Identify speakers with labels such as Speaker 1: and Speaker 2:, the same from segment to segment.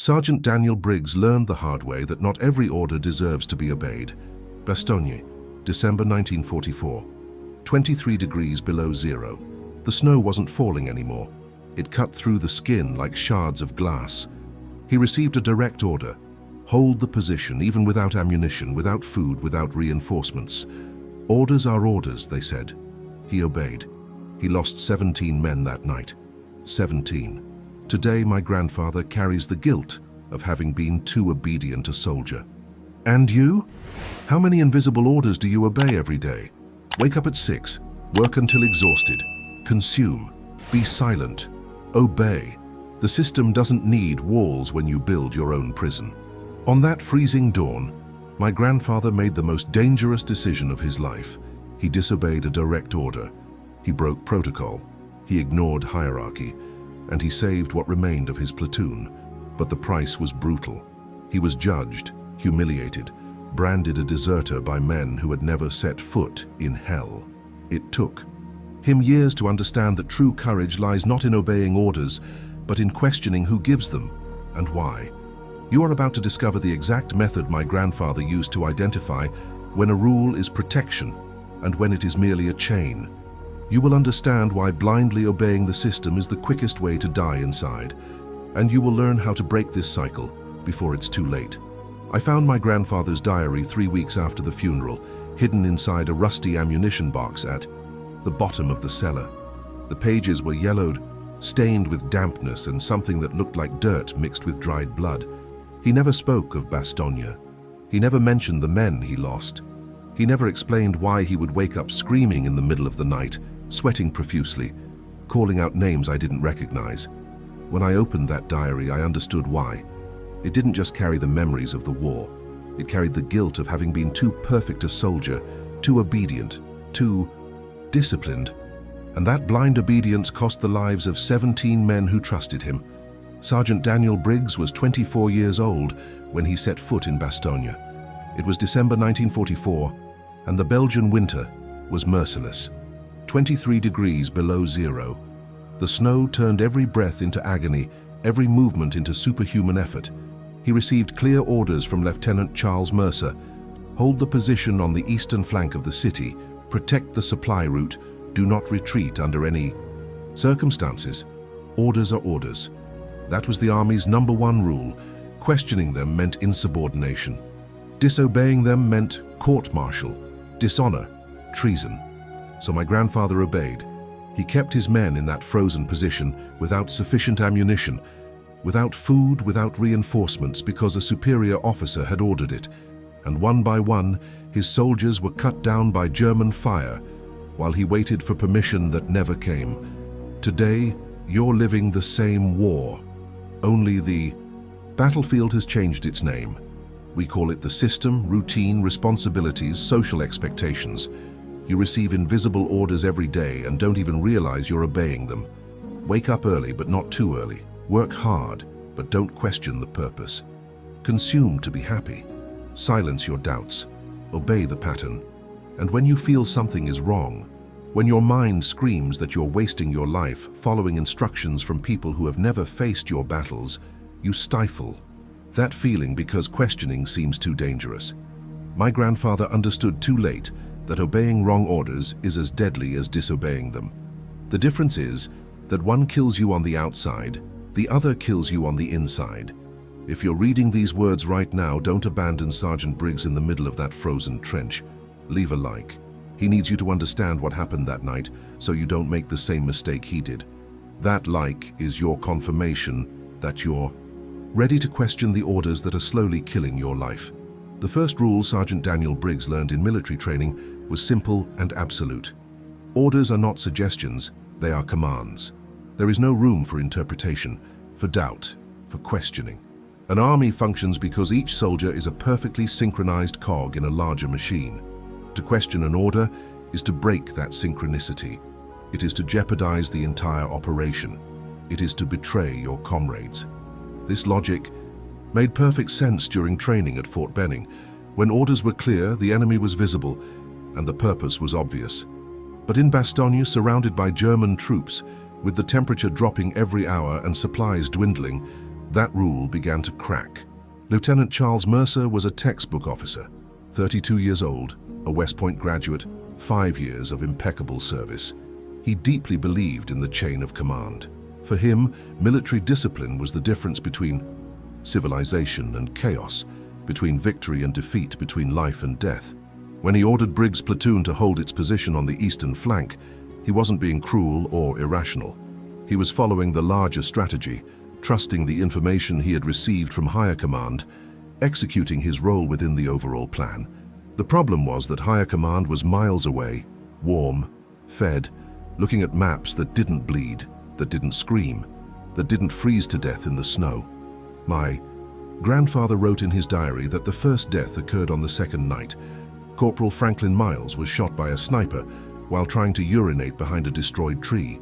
Speaker 1: Sergeant Daniel Briggs learned the hard way that not every order deserves to be obeyed. Bastogne, December 1944. 23 degrees below zero. The snow wasn't falling anymore. It cut through the skin like shards of glass. He received a direct order. Hold the position, even without ammunition, without food, without reinforcements. Orders are orders, they said. He obeyed. He lost 17 men that night. 17. Today, my grandfather carries the guilt of having been too obedient a soldier. And you? How many invisible orders do you obey every day? Wake up at 6, work until exhausted, consume, be silent, obey. The system doesn't need walls when you build your own prison. On that freezing dawn, my grandfather made the most dangerous decision of his life. He disobeyed a direct order. He broke protocol. He ignored hierarchy. And he saved what remained of his platoon. But the price was brutal. He was judged, humiliated, branded a deserter by men who had never set foot in hell. It took him years to understand that true courage lies not in obeying orders, but in questioning who gives them and why. You are about to discover the exact method my grandfather used to identify when a rule is protection and when it is merely a chain. You will understand why blindly obeying the system is the quickest way to die inside, and you will learn how to break this cycle before it's too late. I found my grandfather's diary 3 weeks after the funeral, hidden inside a rusty ammunition box at the bottom of the cellar. The pages were yellowed, stained with dampness and something that looked like dirt mixed with dried blood. He never spoke of Bastogne. He never mentioned the men he lost. He never explained why he would wake up screaming in the middle of the night, sweating profusely, calling out names I didn't recognize. When I opened that diary, I understood why. It didn't just carry the memories of the war. It carried the guilt of having been too perfect a soldier, too obedient, too disciplined. And that blind obedience cost the lives of 17 men who trusted him. Sergeant Daniel Briggs was 24 years old when he set foot in Bastogne. It was December 1944, and the Belgian winter was merciless. 23 degrees below zero. The snow turned every breath into agony, every movement into superhuman effort. He received clear orders from Lieutenant Charles Mercer. Hold the position on the eastern flank of the city, protect the supply route, do not retreat under any circumstances. Orders are orders. That was the Army's #1 rule. Questioning them meant insubordination. Disobeying them meant court-martial, dishonor, treason. So my grandfather obeyed. He kept his men in that frozen position without sufficient ammunition, without food, without reinforcements, because a superior officer had ordered it. And one by one, his soldiers were cut down by German fire while he waited for permission that never came. Today, you're living the same war. Only the battlefield has changed its name. We call it the system, routine, responsibilities, social expectations. You receive invisible orders every day and don't even realize you're obeying them. Wake up early, but not too early. Work hard, but don't question the purpose. Consume to be happy. Silence your doubts. Obey the pattern. And when you feel something is wrong, when your mind screams that you're wasting your life following instructions from people who have never faced your battles, you stifle that feeling because questioning seems too dangerous. My grandfather understood too late that obeying wrong orders is as deadly as disobeying them. The difference is that one kills you on the outside, the other kills you on the inside. If you're reading these words right now, don't abandon Sergeant Briggs in the middle of that frozen trench. Leave a like. He needs you to understand what happened that night so you don't make the same mistake he did. That like is your confirmation that you're ready to question the orders that are slowly killing your life. The first rule Sergeant Daniel Briggs learned in military training was simple and absolute. Orders are not suggestions, they are commands. There is no room for interpretation, for doubt, for questioning. An army functions because each soldier is a perfectly synchronized cog in a larger machine. To question an order is to break that synchronicity. It is to jeopardize the entire operation. It is to betray your comrades. This logic made perfect sense during training at Fort Benning. When orders were clear, the enemy was visible, and the purpose was obvious. But in Bastogne, surrounded by German troops, with the temperature dropping every hour and supplies dwindling, That rule began to crack. Lieutenant Charles Mercer was a textbook officer, 32 years old, a West Point graduate, 5 years of impeccable service. He deeply believed in the chain of command. For him, military discipline was the difference between civilization and chaos, between victory and defeat, between life and death. When he ordered Briggs' platoon to hold its position on the eastern flank, he wasn't being cruel or irrational. He was following the larger strategy, trusting the information he had received from higher command, executing his role within the overall plan. The problem was that higher command was miles away, warm, fed, looking at maps that didn't bleed, that didn't scream, that didn't freeze to death in the snow. My grandfather wrote in his diary that the first death occurred on the second night. Corporal Franklin Miles was shot by a sniper while trying to urinate behind a destroyed tree.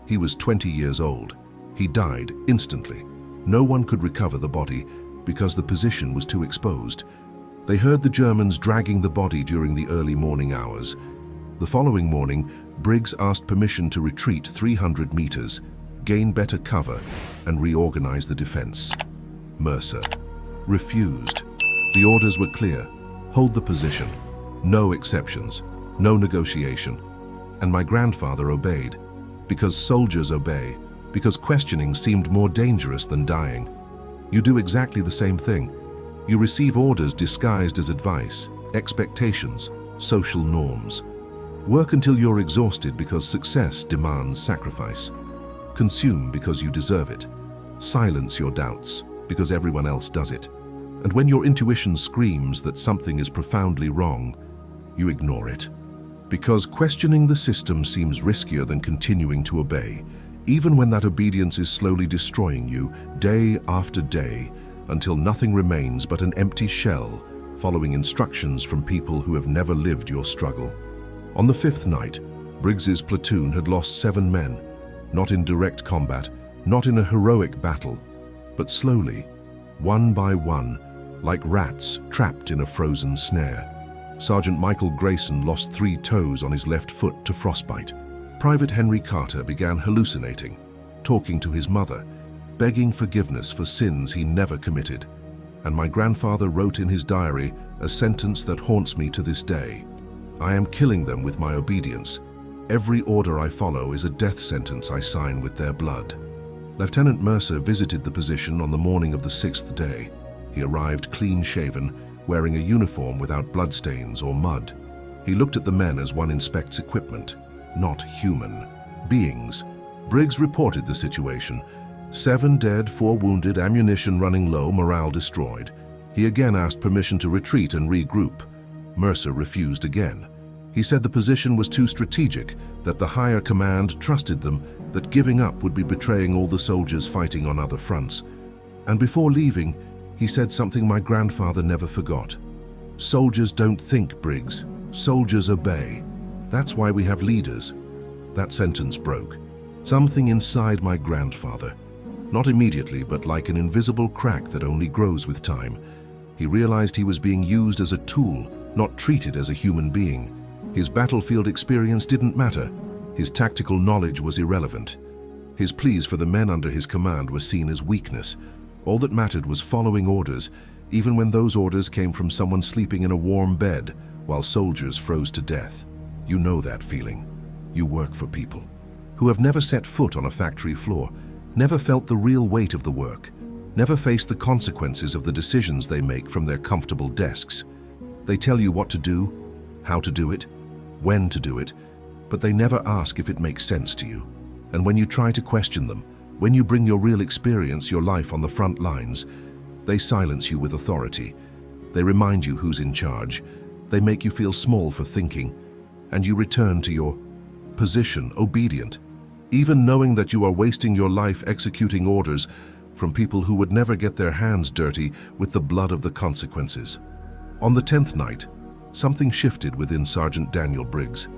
Speaker 1: He was 20 years old. He died instantly. No one could recover the body because the position was too exposed. They heard the Germans dragging the body during the early morning hours. The following morning, Briggs asked permission to retreat 300 meters, gain better cover, and reorganize the defense. Mercer refused. The orders were clear: hold the position, no exceptions, no negotiation. And my grandfather obeyed, because soldiers obey, because questioning seemed more dangerous than dying. You do exactly the same thing. You receive orders disguised as advice, expectations, social norms. Work until you're exhausted because success demands sacrifice. Consume because you deserve it. Silence your doubts because everyone else does it. And when your intuition screams that something is profoundly wrong, you ignore it. Because questioning the system seems riskier than continuing to obey, even when that obedience is slowly destroying you day after day, until nothing remains but an empty shell, following instructions from people who have never lived your struggle. On the fifth night, Briggs's platoon had lost 7 men, not in direct combat, not in a heroic battle, but slowly, one by one, like rats trapped in a frozen snare. Sergeant Michael Grayson lost 3 toes on his left foot to frostbite. Private Henry Carter began hallucinating, talking to his mother, begging forgiveness for sins he never committed. And my grandfather wrote in his diary a sentence that haunts me to this day: I am killing them with my obedience. Every order I follow is a death sentence I sign with their blood. Lieutenant Mercer visited the position on the morning of the 6th day. He arrived clean-shaven, wearing a uniform without bloodstains or mud. He looked at the men as one inspects equipment, not human beings. Briggs reported the situation: 7 dead, 4 wounded, ammunition running low, morale destroyed. He again asked permission to retreat and regroup. Mercer refused again. He said the position was too strategic, that the higher command trusted them, that giving up would be betraying all the soldiers fighting on other fronts. And before leaving, he said something my grandfather never forgot: soldiers don't think, Briggs. Soldiers obey. That's why we have leaders. That sentence broke something inside my grandfather. Not immediately, but like an invisible crack that only grows with time. He realized he was being used as a tool, not treated as a human being. His battlefield experience didn't matter. His tactical knowledge was irrelevant. His pleas for the men under his command were seen as weakness. All that mattered was following orders, even when those orders came from someone sleeping in a warm bed while soldiers froze to death. You know that feeling. You work for people who have never set foot on a factory floor, never felt the real weight of the work, never faced the consequences of the decisions they make from their comfortable desks. They tell you what to do, how to do it, when to do it, but they never ask if it makes sense to you. And when you try to question them, when you bring your real experience, your life on the front lines, they silence you with authority. They remind you who's in charge. They make you feel small for thinking, and you return to your position obedient, even knowing that you are wasting your life executing orders from people who would never get their hands dirty with the blood of the consequences. On the 10th night, something shifted within Sergeant Daniel Briggs.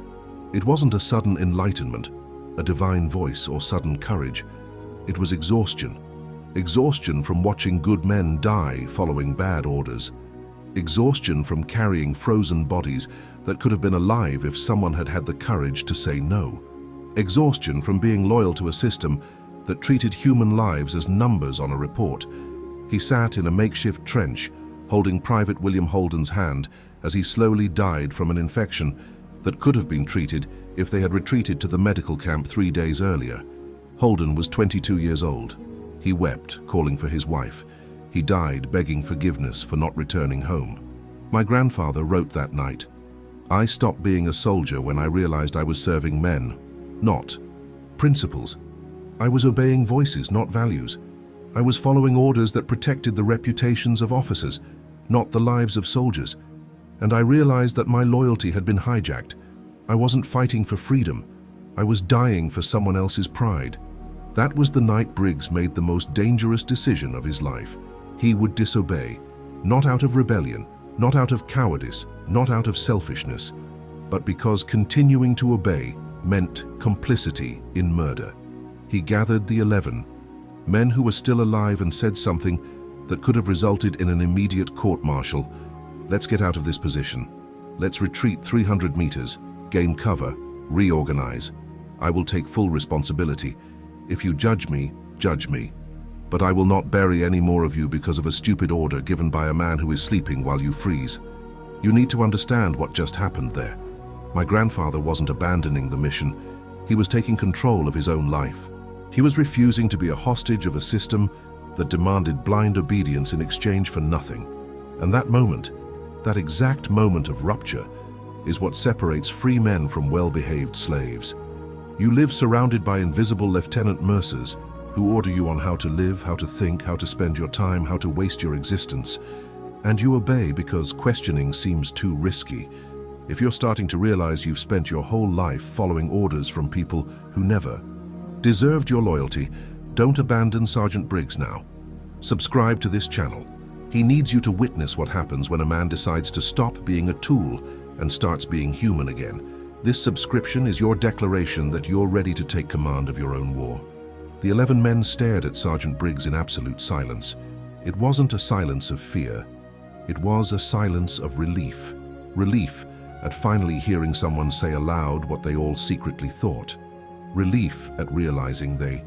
Speaker 1: It wasn't a sudden enlightenment, a divine voice, or sudden courage. It was exhaustion. Exhaustion from watching good men die following bad orders. Exhaustion from carrying frozen bodies that could have been alive if someone had had the courage to say no. Exhaustion from being loyal to a system that treated human lives as numbers on a report. He sat in a makeshift trench, holding Private William Holden's hand as he slowly died from an infection that could have been treated if they had retreated to the medical camp 3 days earlier. Holden was 22 years old. He wept, calling for his wife. He died begging forgiveness for not returning home. My grandfather wrote that night, "I stopped being a soldier when I realized I was serving men, not principles. I was obeying voices, not values. I was following orders that protected the reputations of officers, not the lives of soldiers. And I realized that my loyalty had been hijacked. I wasn't fighting for freedom. I was dying for someone else's pride." That was the night Briggs made the most dangerous decision of his life. He would disobey, not out of rebellion, not out of cowardice, not out of selfishness, but because continuing to obey meant complicity in murder. He gathered the 11, men who were still alive, and said something that could have resulted in an immediate court-martial. "Let's get out of this position. Let's retreat 300 meters, gain cover, reorganize. I will take full responsibility. If you judge me, judge me. But I will not bury any more of you because of a stupid order given by a man who is sleeping while you freeze." You need to understand what just happened there. My grandfather wasn't abandoning the mission. He was taking control of his own life. He was refusing to be a hostage of a system that demanded blind obedience in exchange for nothing. And that moment, that exact moment of rupture, is what separates free men from well-behaved slaves. You live surrounded by invisible Lieutenant Mercers who order you on how to live, how to think, how to spend your time, how to waste your existence. And you obey because questioning seems too risky. If you're starting to realize you've spent your whole life following orders from people who never deserved your loyalty, don't abandon Sergeant Briggs now. Subscribe to this channel. He needs you to witness what happens when a man decides to stop being a tool and starts being human again. This subscription is your declaration that you're ready to take command of your own war. The 11 men stared at Sergeant Briggs in absolute silence. It wasn't a silence of fear. It was a silence of relief. Relief at finally hearing someone say aloud what they all secretly thought. Relief at realizing they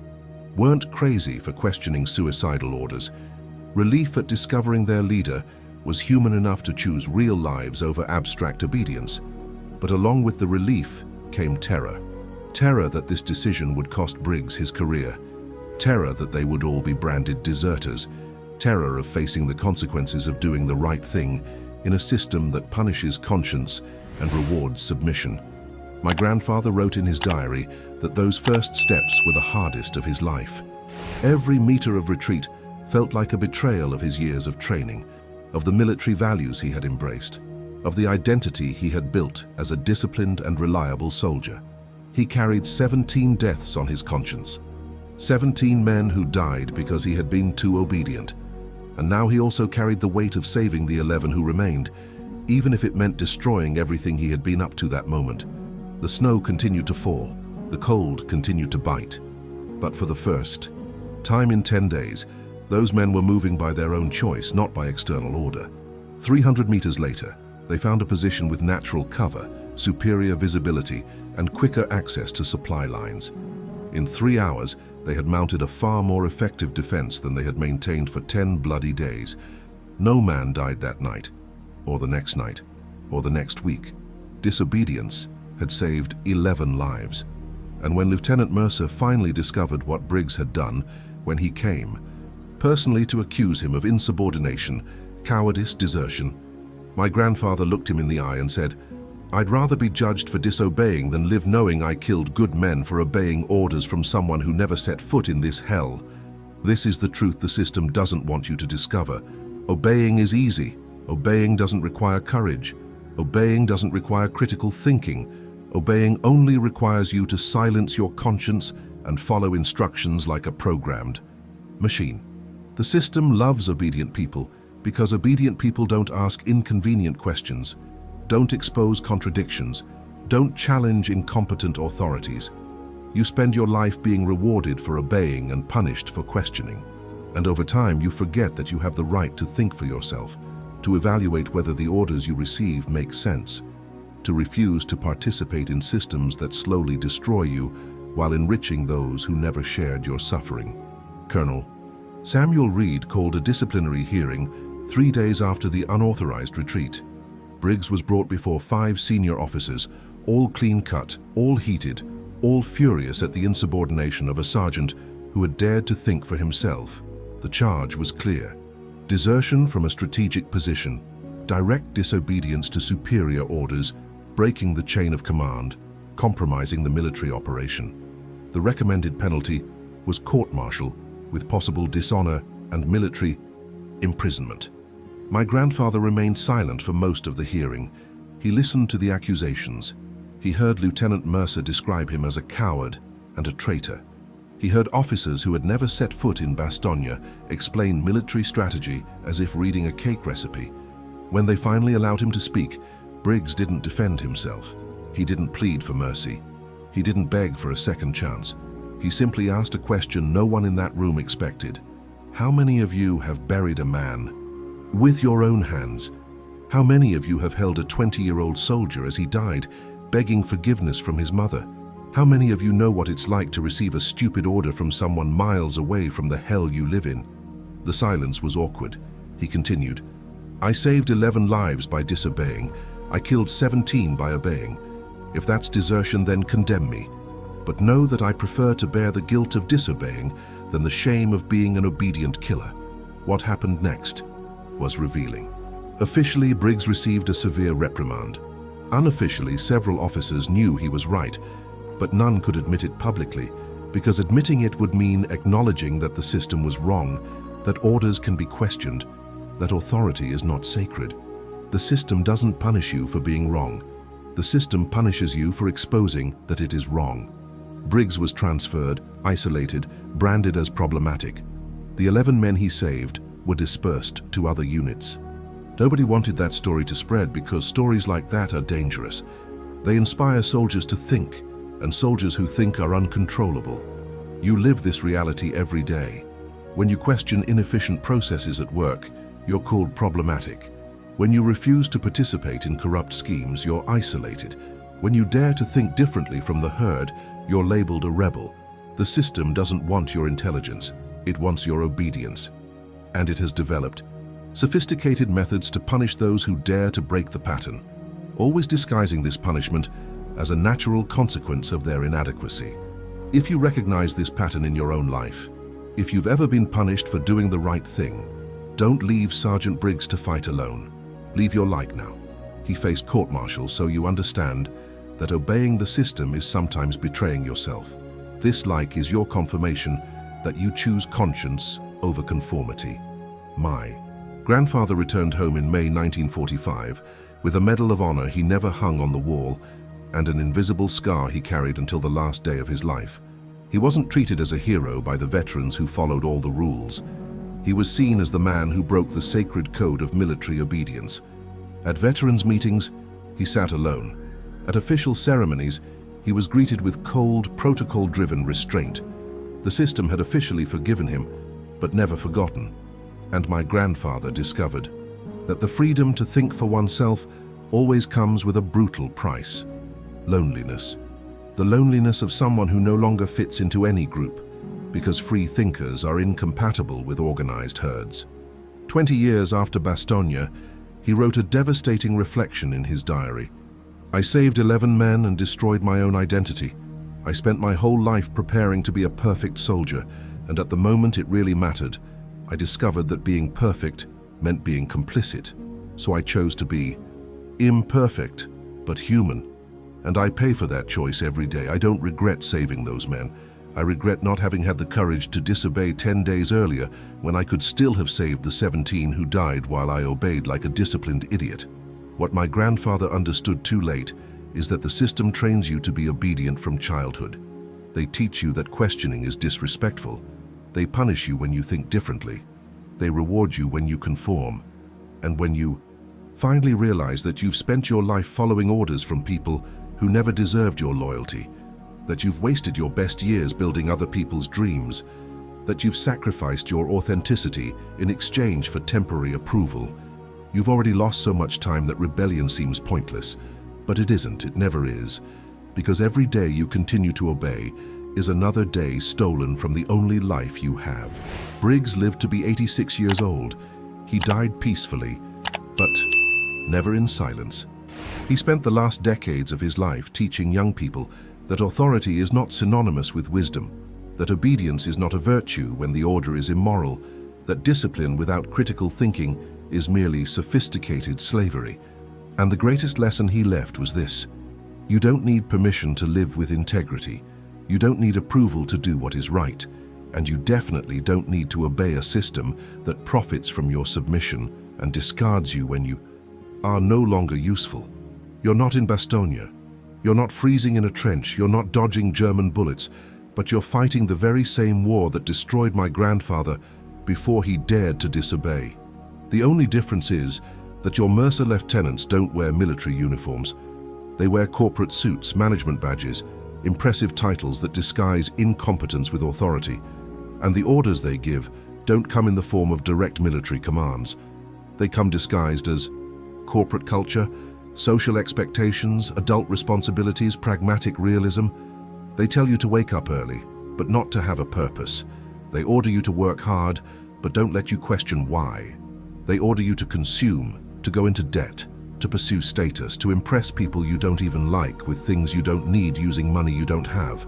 Speaker 1: weren't crazy for questioning suicidal orders. Relief at discovering their leader was human enough to choose real lives over abstract obedience. But along with the relief came terror. Terror that this decision would cost Briggs his career. Terror that they would all be branded deserters. Terror of facing the consequences of doing the right thing in a system that punishes conscience and rewards submission. My grandfather wrote in his diary that those first steps were the hardest of his life. Every meter of retreat felt like a betrayal of his years of training, of the military values he had embraced, of the identity he had built as a disciplined and reliable soldier. He carried 17 deaths on his conscience. 17 men who died because he had been too obedient. And now he also carried the weight of saving the 11 who remained, even if it meant destroying everything he had been up to that moment. The snow continued to fall. The cold continued to bite. But for the first time in 10 days, those men were moving by their own choice, not by external order. 300 meters later, they found a position with natural cover, superior visibility, and quicker access to supply lines. In 3 hours, they had mounted a far more effective defense than they had maintained for 10 bloody days. No man died that night, or the next night, or the next week. Disobedience had saved 11 lives. And when Lieutenant Mercer finally discovered what Briggs had done, when he came, personally to accuse him of insubordination, cowardice, desertion, my grandfather looked him in the eye and said, "I'd rather be judged for disobeying than live knowing I killed good men for obeying orders from someone who never set foot in this hell. This is the truth the system doesn't want you to discover. Obeying is easy. Obeying doesn't require courage. Obeying doesn't require critical thinking. Obeying only requires you to silence your conscience and follow instructions like a programmed machine. The system loves obedient people because obedient people don't ask inconvenient questions, don't expose contradictions, don't challenge incompetent authorities. You spend your life being rewarded for obeying and punished for questioning. And over time, you forget that you have the right to think for yourself, to evaluate whether the orders you receive make sense, to refuse to participate in systems that slowly destroy you while enriching those who never shared your suffering. Colonel Samuel Reed called a disciplinary hearing 3 days after the unauthorized retreat. Briggs was brought before 5 senior officers, all clean-cut, all heated, all furious at the insubordination of a sergeant who had dared to think for himself. The charge was clear: desertion from a strategic position, direct disobedience to superior orders, breaking the chain of command, compromising the military operation. The recommended penalty was court-martial with possible dishonor and military imprisonment. My grandfather remained silent for most of the hearing. He listened to the accusations. He heard Lieutenant Mercer describe him as a coward and a traitor. He heard officers who had never set foot in Bastogne explain military strategy as if reading a cake recipe. When they finally allowed him to speak, Briggs didn't defend himself. He didn't plead for mercy. He didn't beg for a second chance. He simply asked a question no one in that room expected. How many of you have buried a man with your own hands? How many of you have held a 20-year-old soldier as he died, begging forgiveness from his mother? How many of you know what it's like to receive a stupid order from someone miles away from the hell you live in? The silence was awkward. He continued, I saved 11 lives by disobeying. I killed 17 by obeying. If that's desertion, then condemn me. But know that I prefer to bear the guilt of disobeying than the shame of being an obedient killer. What happened next was revealing. Officially, Briggs received a severe reprimand. Unofficially, several officers knew he was right, but none could admit it publicly, because admitting it would mean acknowledging that the system was wrong, that orders can be questioned, that authority is not sacred. The system doesn't punish you for being wrong. The system punishes you for exposing that it is wrong. Briggs was transferred, isolated, branded as problematic. The 11 men he saved were dispersed to other units. Nobody wanted that story to spread because stories like that are dangerous. They inspire soldiers to think, and soldiers who think are uncontrollable. You live this reality every day. When you question inefficient processes at work, you're called problematic. When you refuse to participate in corrupt schemes, you're isolated. When you dare to think differently from the herd, you're labeled a rebel. The system doesn't want your intelligence, it wants your obedience. And it has developed sophisticated methods to punish those who dare to break the pattern, always disguising this punishment as a natural consequence of their inadequacy. If you recognize this pattern in your own life, if you've ever been punished for doing the right thing, don't leave Sergeant Briggs to fight alone. Leave your like now. He faced court-martial, so you understand that obeying the system is sometimes betraying yourself. This like is your confirmation that you choose conscience over conformity. My grandfather returned home in May 1945 with a Medal of Honor he never hung on the wall and an invisible scar he carried until the last day of his life. He wasn't treated as a hero by the veterans who followed all the rules. He was seen as the man who broke the sacred code of military obedience. At veterans' meetings, he sat alone. At official ceremonies, he was greeted with cold, protocol-driven restraint. The system had officially forgiven him, but never forgotten. And my grandfather discovered that the freedom to think for oneself always comes with a brutal price: loneliness. The loneliness of someone who no longer fits into any group, because free thinkers are incompatible with organized herds. 20 years after Bastogne, he wrote a devastating reflection in his diary. I saved 11 men and destroyed my own identity. I spent my whole life preparing to be a perfect soldier, and at the moment it really mattered, I discovered that being perfect meant being complicit. So I chose to be imperfect, but human. And I pay for that choice every day. I don't regret saving those men. I regret not having had the courage to disobey 10 days earlier when I could still have saved the 17 who died while I obeyed like a disciplined idiot. What my grandfather understood too late is that the system trains you to be obedient from childhood. They teach you that questioning is disrespectful. They punish you when you think differently. They reward you when you conform. And when you finally realize that you've spent your life following orders from people who never deserved your loyalty, that you've wasted your best years building other people's dreams, that you've sacrificed your authenticity in exchange for temporary approval, you've already lost so much time that rebellion seems pointless. But it isn't, it never is, because every day you continue to obey, is another day stolen from the only life you have. Briggs lived to be 86 years old. He died peacefully, but never in silence. He spent the last decades of his life teaching young people that authority is not synonymous with wisdom, that obedience is not a virtue when the order is immoral, that discipline without critical thinking is merely sophisticated slavery. And the greatest lesson he left was this: you don't need permission to live with integrity, you don't need approval to do what is right, and you definitely don't need to obey a system that profits from your submission and discards you when you are no longer useful. You're not in Bastogne. You're not freezing in a trench. You're not dodging German bullets, but you're fighting the very same war that destroyed my grandfather before he dared to disobey. The only difference is that your Mercer lieutenants don't wear military uniforms. They wear corporate suits, management badges, impressive titles that disguise incompetence with authority. And the orders they give don't come in the form of direct military commands. They come disguised as corporate culture, social expectations, adult responsibilities, pragmatic realism. They tell you to wake up early, but not to have a purpose. They order you to work hard, but don't let you question why. They order you to consume, to go into debt, to pursue status, to impress people you don't even like with things you don't need using money you don't have.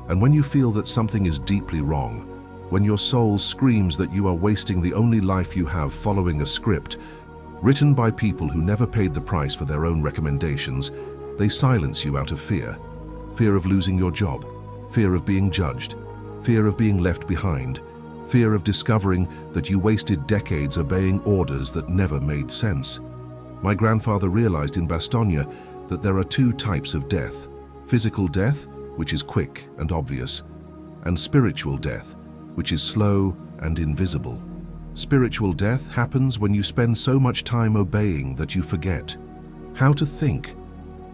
Speaker 1: And when you feel that something is deeply wrong, when your soul screams that you are wasting the only life you have following a script written by people who never paid the price for their own recommendations, they silence you out of fear. Fear of losing your job, fear of being judged, fear of being left behind, fear of discovering that you wasted decades obeying orders that never made sense. My grandfather realized in Bastogne that there are two types of death: physical death, which is quick and obvious, and spiritual death, which is slow and invisible. Spiritual death happens when you spend so much time obeying that you forget how to think,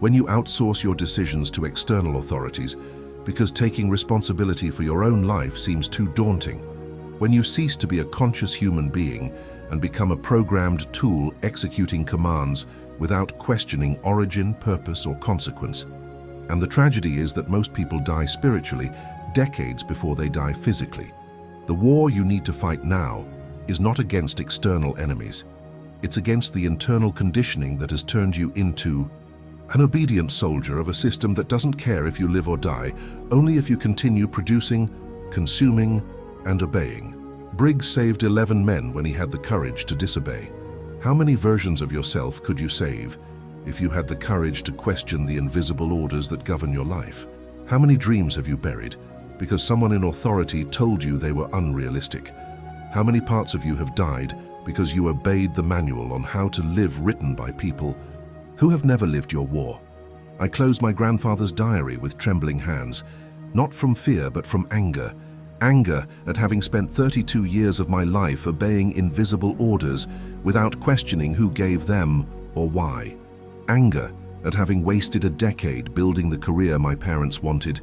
Speaker 1: when you outsource your decisions to external authorities because taking responsibility for your own life seems too daunting, when you cease to be a conscious human being and become a programmed tool executing commands without questioning origin, purpose, or consequence. And the tragedy is that most people die spiritually decades before they die physically. The war you need to fight now is not against external enemies. It's against the internal conditioning that has turned you into an obedient soldier of a system that doesn't care if you live or die, only if you continue producing, consuming, and obeying. Briggs saved 11 men when he had the courage to disobey. How many versions of yourself could you save if you had the courage to question the invisible orders that govern your life? How many dreams have you buried because someone in authority told you they were unrealistic? How many parts of you have died because you obeyed the manual on how to live written by people who have never lived your war? I close my grandfather's diary with trembling hands, not from fear but from anger. Anger at having spent 32 years of my life obeying invisible orders without questioning who gave them or why. Anger at having wasted a decade building the career my parents wanted,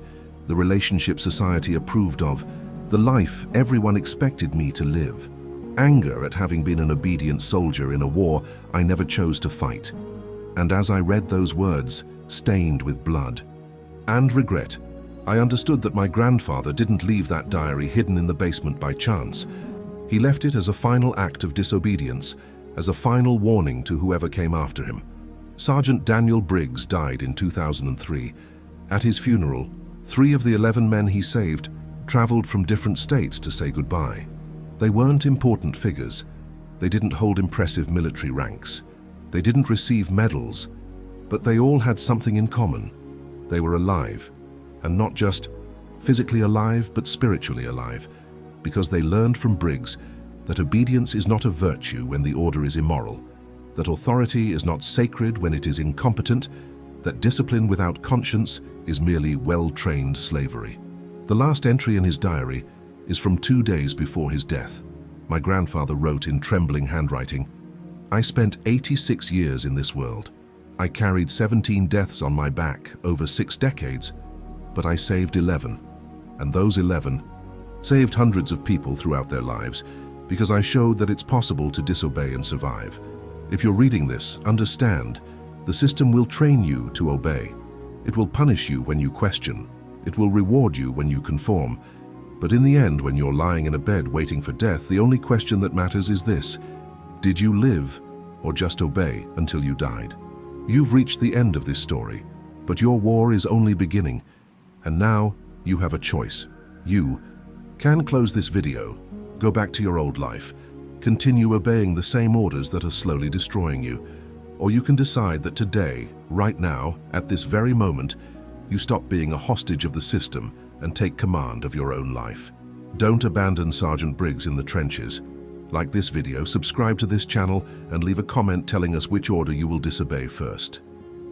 Speaker 1: the relationship society approved of, the life everyone expected me to live. Anger at having been an obedient soldier in a war I never chose to fight. And as I read those words, stained with blood and regret, I understood that my grandfather didn't leave that diary hidden in the basement by chance. He left it as a final act of disobedience, as a final warning to whoever came after him. Sergeant Daniel Briggs died in 2003. At his funeral, 3 of the 11 men he saved traveled from different states to say goodbye. They weren't important figures. They didn't hold impressive military ranks. They didn't receive medals, but they all had something in common. They were alive, and not just physically alive, but spiritually alive, because they learned from Briggs that obedience is not a virtue when the order is immoral, that authority is not sacred when it is incompetent, that discipline without conscience is merely well-trained slavery. The last entry in his diary is from 2 days before his death. My grandfather wrote in trembling handwriting, "I spent 86 years in this world. I carried 17 deaths on my back over 6 decades, but I saved 11, and those 11 saved hundreds of people throughout their lives because I showed that it's possible to disobey and survive. If you're reading this, understand, the system will train you to obey. It will punish you when you question. It will reward you when you conform. But in the end, when you're lying in a bed waiting for death, the only question that matters is this: did you live or just obey until you died? You've reached the end of this story, but your war is only beginning. And now you have a choice. You can close this video, go back to your old life, continue obeying the same orders that are slowly destroying you, or you can decide that today, right now, at this very moment, you stop being a hostage of the system and take command of your own life. Don't abandon Sergeant Briggs in the trenches. Like this video, subscribe to this channel, and leave a comment telling us which order you will disobey first.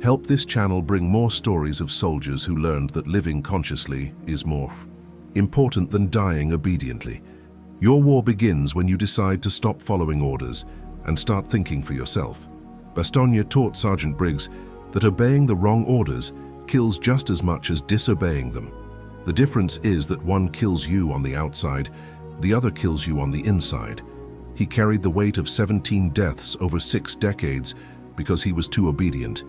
Speaker 1: Help this channel bring more stories of soldiers who learned that living consciously is more important than dying obediently. Your war begins when you decide to stop following orders and start thinking for yourself. Bastogne taught Sergeant Briggs that obeying the wrong orders kills just as much as disobeying them. The difference is that one kills you on the outside, the other kills you on the inside. He carried the weight of 17 deaths over 6 decades because he was too obedient,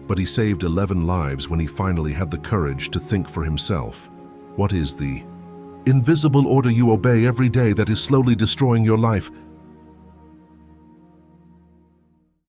Speaker 1: but he saved 11 lives when he finally had the courage to think for himself. What is the invisible order you obey every day that is slowly destroying your life?